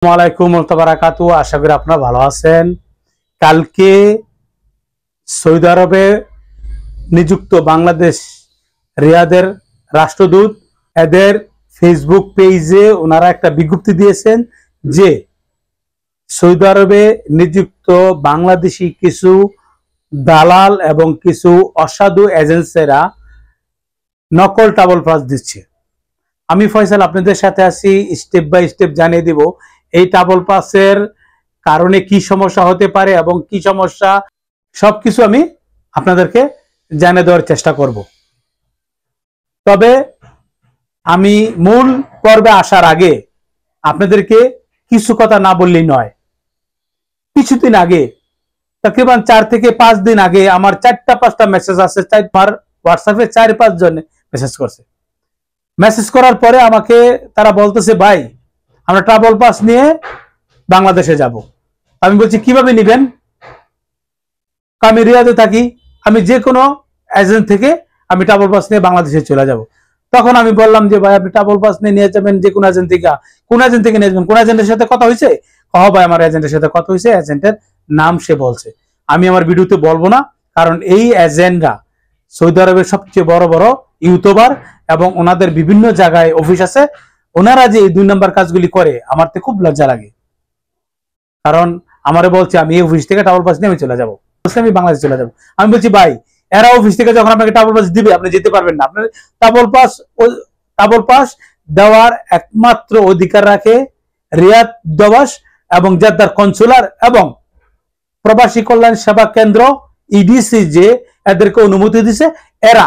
আসসালামু আলাইকুম বারাকাতু। আশা করি আপনারা ভালো আছেন। কালকে সৌদি আরবে নিযুক্ত বাংলাদেশ রিয়াদের রাষ্ট্রদূত এদের ফেসবুক পেজে ওনারা একটা বিজ্ঞপ্তি দিয়েছেন যে সৌদি আরবে নিযুক্ত বাংলাদেশি কিছু দালাল এবং কিছু অসাধু এজেন্সিরা নকল ট্রাভেল পাস দিচ্ছে। আমি ফয়সাল আপনাদের সাথে আছি, স্টেপ বাই স্টেপ জানিয়ে দিব এই ট্রাভেল পাসের কারণে কি সমস্যা হতে পারে এবং কি সমস্যা সবকিছু আমি আপনাদেরকে জানিয়ে দেওয়ার চেষ্টা করব। তবে আমি মূল পর্বে আসার আগে আপনাদেরকে কিছু কথা না বললেই নয়। কিছুদিন আগে তকরিবান 4 থেকে 5 দিন আগে আমার 4টা-5টা মেসেজ আছে, হোয়াটসঅ্যাপে 4-5 জন মেসেজ করছে। মেসেজ করার পরে আমাকে তারা বলতেছে, ভাই আমরা ট্রাভেল পাস নিয়ে বাংলাদেশে যাব। আমি বলছি কিভাবে নিবেন? আমি রিয়াদে থাকি, আমি যে কোনো এজেন্ট থেকে আমি ট্রাভেল পাস নিয়ে বাংলাদেশে চলে যাব। তখন আমি বললাম যে ভাই আপনি ট্রাভেল পাস নিয়ে যাবেন যে কোনো এজেন্ট থেকে, কোন এজেন্ট থেকে নিয়ে যাবেন? কোন এজেন্টের সাথে কথা হয়েছে? ভাই আমার এজেন্টের সাথে কথা হয়েছে, এজেন্টের নাম সে বলছে। আমি আমার ভিডিওতে বলবো না, কারণ এই এজেন্টরা সৌদি আরবের সবচেয়ে বড় বড় ইউটিউবার এবং ওনাদের বিভিন্ন জায়গায় অফিস আছে। ওনারা যে এই 2 নম্বর কাজগুলি করে আমার তো খুব লজ্জা লাগে। কারণ আমারে বলছে আমি এই অফিস থেকে ট্রাভেল পাস নিয়ে আমি চলে যাবো, আমি বাংলাদেশ চলে যাবো। আমি বলছি ভাই এরা অফিস থেকে যখন আপনাকে ট্রাভেল পাস দিবে আপনি যেতে পারবেন না। আপনার ট্রাভেল পাস দেওয়ার একমাত্র অধিকার রাখে রিয়াদ দূতাবাস এবং জেদ্দার কনসুলার এবং প্রবাসী কল্যাণ সেবা কেন্দ্র ইডিসি, যে এদেরকে অনুমতি দিছে এরা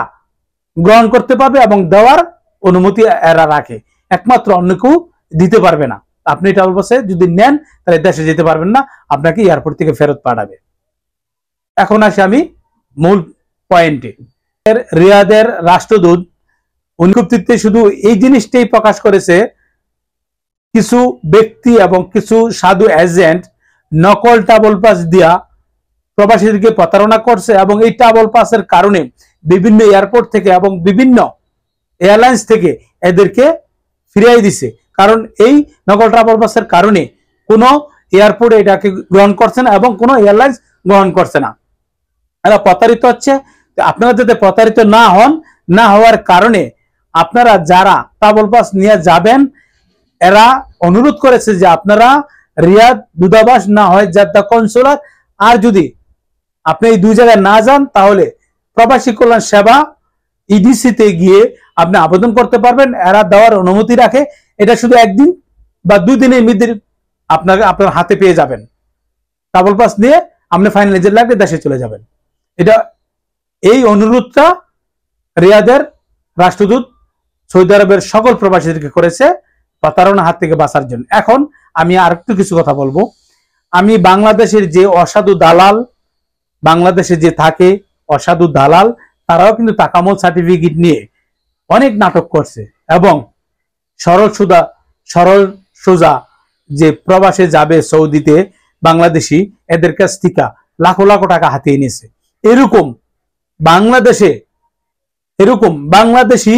গ্রহণ করতে পারবে এবং দেওয়ার অনুমতি এরা রাখে। একমাত্র অন্য কেউ দিতে পারবে না। আপনি ট্রাভেল পাসে যদি নেন তাহলে দেশে যেতে পারবেন না, আপনাকে এয়ারপোর্ট থেকে ফেরত পাঠাবে। এখন আসি আমি মূল পয়েন্টে। রিয়াদের রাষ্ট্রদূত বিজ্ঞপ্তিতে শুধু এই জিনিসটাই প্রকাশ করেছে, কিছু ব্যক্তি এবং কিছু সাধু এজেন্ট নকল ট্রাভেল পাস দিয়া প্রবাসীদেরকে প্রতারণা করছে এবং এই ট্রাভেল পাসের কারণে বিভিন্ন এয়ারপোর্ট থেকে এবং বিভিন্ন এয়ারলাইন্স থেকে এদেরকে ফিরিয়ে দিছে। কারণ এই নকল ট্রাভেল পাসের কারণে কোনো এয়ারপোর্টে এটাকে গ্রহণ করছে না এবং কোনো এয়ারলাইন্স গ্রহণ করছে না। এরা প্রতারিত হচ্ছে। আপনারা যাতে প্রতারিত না হন, না হওয়ার কারণে আপনারা যারা ট্রাভেল পাস নিয়ে যাবেন এরা অনুরোধ করেছে যে আপনারা রিয়াদ দূতাবাস না হয় জেদ্দা কনসুলার, আর যদি আপনি এই 2 জায়গায় না যান তাহলে প্রবাসী কল্যাণ সেবা ইডিসিতে গিয়ে আপনি আবেদন করতে পারবেন। এরা দেওয়ার অনুমতি রাখে। এটা শুধু 1 দিন বা 2 দিনের মধ্যে আপনার হাতে পেয়ে যাবেন। ট্রাভেল পাস নিয়ে আপনি ফাইনাল এজেন্ট লাগলে দেশে চলে যাবেন। এটা এই অনুরোধটা রিয়াদের রাষ্ট্রদূত সৌদি আরবের সকল প্রবাসীদেরকে করেছে প্রতারণার হাত থেকে বাঁচার জন্য। এখন আমি আর একটু কিছু কথা বলবো। আমি বাংলাদেশের যে অসাধু দালাল বাংলাদেশে যে থাকে অসাধু দালাল, তারাও কিন্তু তাকামল সার্টিফিকেট নিয়ে অনেক নাটক করছে এবং সরল সোজা যে প্রবাসে যাবে সৌদিতে বাংলাদেশি, এদের কাছ থেকে লাখো লাখো টাকা হাতিয়ে নিয়েছে। এরকম বাংলাদেশি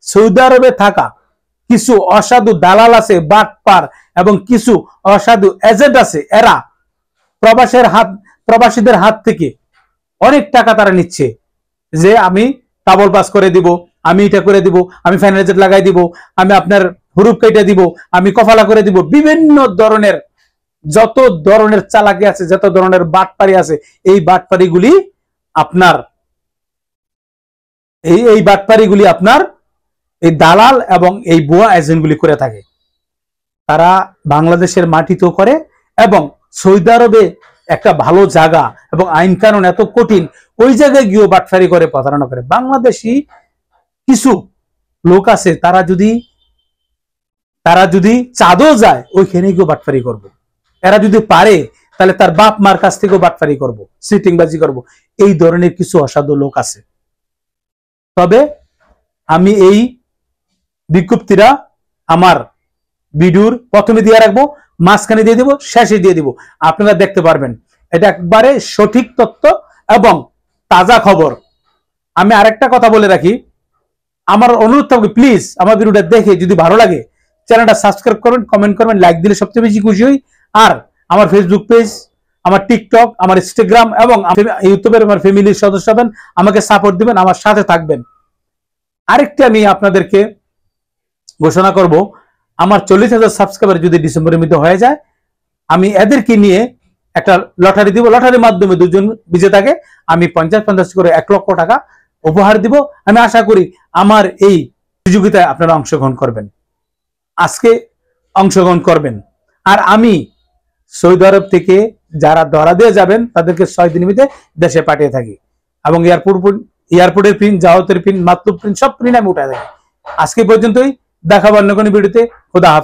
সৌদি আরবে থাকা কিছু অসাধু দালাল আছে, বাটপার এবং কিছু অসাধু এজেন্ট আছে। এরা প্রবাসীদের হাত থেকে অনেক টাকা তারা নিচ্ছে যে আমি ট্রাভেল পাস করে দিব, আমি এটা করে দিব, আমি ফাইনাল এজেন্ট লাগাই দিব, আমি আপনার হুরুপ কেটে দিব, আমি কফালা করে দিব। বিভিন্ন ধরনের যত ধরনের চালাকি আছে, যত ধরনের বাটপারি আছে, এই বাটপারিগুলি আপনার এই দালাল এবং এই ভুয়া এজেন্টগুলি করে থাকে। তারা বাংলাদেশের মাটিতেও করে এবং সৌদি আরবে একটা ভালো জায়গা এবং আইন কানুন এত কঠিন, ওই জায়গায় গিয়েও বাটপারি করে প্রতারণা করে। বাংলাদেশি কিছু লোক আছে, তারা যদি চাঁদও যায় ওইখানে গিয়েও বাটপারি করবো। এরা যদি পারে তাহলে তার বাপ মার কাছ থেকেও বাটপারি করবো, সিটিংবাজি করবো। এই ধরনের কিছু অসাধু লোক আছে। তবে আমি এই বিজ্ঞপ্তিটা আমার ভিডিওর প্রথমে দিয়ে রাখবো, মাঝখানে দিয়ে দিব, শেষে দিয়ে দিব। আপনারা দেখতে পারবেন এটা একবারে সঠিক তথ্য এবং তাজা খবর। আমি আরেকটা কথা বলে রাখি, আমার অনুরোধ থাকবে প্লিজ আমার ভিডিওটা দেখে যদি ভালো লাগে চ্যানেলটা সাবস্ক্রাইব করবেন, কমেন্ট করবেন, লাইক দিলে সবচেয়ে বেশি খুশি হই। আর আমার ফেসবুক পেজ, আমার টিকটক, আমার ইনস্টাগ্রাম এবং ইউটিউবের আমার ফ্যামিলির সদস্য হবেন, আমাকে সাপোর্ট দিবেন, আমার সাথে থাকবেন। আরেকটা আমি আপনাদেরকে ঘোষণা করব, আমার 40,000 সাবস্ক্রাইবার যদি ডিসেম্বরের মধ্যে হয়ে যায়, আমি এদেরকে নিয়ে একটা লটারি দিব। লটারির মাধ্যমে দুজন বিজেতাকে আমি 50-50 করে 1 লক্ষ টাকা উপহার দিব। আমি আশা করি আমার এই প্রতিযোগিতায় আপনারা অংশগ্রহণ করবেন, আজকে অংশগ্রহণ করবেন। আর আমি সৌদি আরব থেকে যারা ধরা দিয়ে যাবেন তাদেরকে 6 দিনের মধ্যে দেশে পাঠিয়ে থাকি, এবং এয়ারপোর্টের প্রিন্ট, জাহাজের প্রিন্ট, মাতলুব প্রিন্ট, সব প্রিন্ট আমি উঠায় থাকি। আজকে পর্যন্তই, দেখাবো অন্য কোনো ভিডিওতে। খোদা হাফেজ।